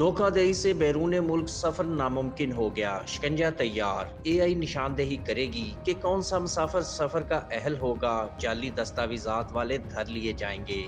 धोखा दही से बैरून मुल्क सफर नामुमकिन हो गया, शिकंजा तैयार। एआई निशानदेही करेगी कि कौन सा मुसाफिर सफर का अहल होगा, जाली दस्तावेजात वाले धर लिए जाएंगे।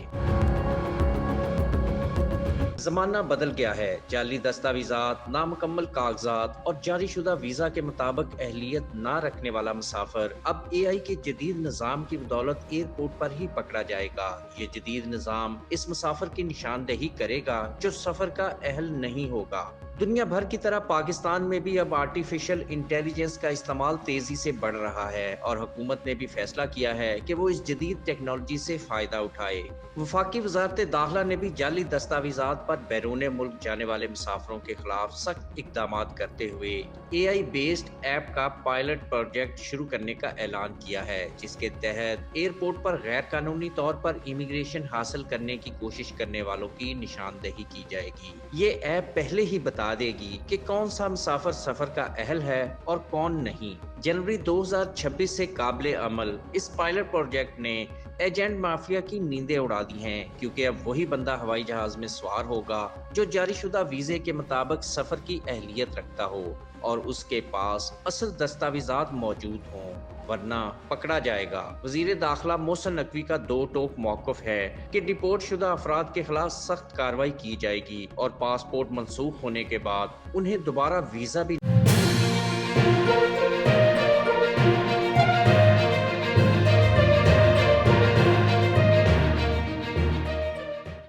जमाना बदल गया है। जाली दस्तावेजात, नामुकम्मल कागजात और जारी शुदा वीजा के मुताबिक अहलियत ना रखने वाला मुसाफिर अब एआई के जदीद निज़ाम की बदौलत एयरपोर्ट पर ही पकड़ा जाएगा। ये जदीद निज़ाम इस मुसाफिर की निशानदेही करेगा जो सफर का अहल नहीं होगा। दुनिया भर की तरह पाकिस्तान में भी अब आर्टिफिशियल इंटेलिजेंस का इस्तेमाल तेजी से बढ़ रहा है और हुकूमत ने भी फैसला किया है कि वो इस जदीद टेक्नोलॉजी से फायदा उठाए। वफाकी वजारत दाखिला ने भी जाली दस्तावेजात पर बैरून मुल्क जाने वाले मुसाफिरों के खिलाफ सख्त इकदाम करते हुए एआई बेस्ड ऐप का पायलट प्रोजेक्ट शुरू करने का ऐलान किया है, जिसके तहत एयरपोर्ट पर गैर कानूनी तौर पर इमिग्रेशन हासिल करने की कोशिश करने वालों की निशानदेही की जाएगी। ये ऐप पहले ही बता देगी कि कौन सा मुसाफिर सफर का अहल है और कौन नहीं। जनवरी 2026 से काबिले अमल इस पायलट प्रोजेक्ट ने एजेंट माफिया की नींदें उड़ा दी हैं, क्योंकि अब वही बंदा हवाई जहाज में सवार होगा जो जारी शुदा वीजे के मुताबिक सफर की अहलियत रखता हो और उसके पास असल दस्तावेजात मौजूद हों, वरना पकड़ा जाएगा। वजीर दाखिला मोहसिन नकवी का दो टोक मौक़िफ़ है कि डिपोर्ट शुदा अफराद के खिलाफ सख्त कार्रवाई की जाएगी और पासपोर्ट मनसूख होने के बाद उन्हें दोबारा वीजा भी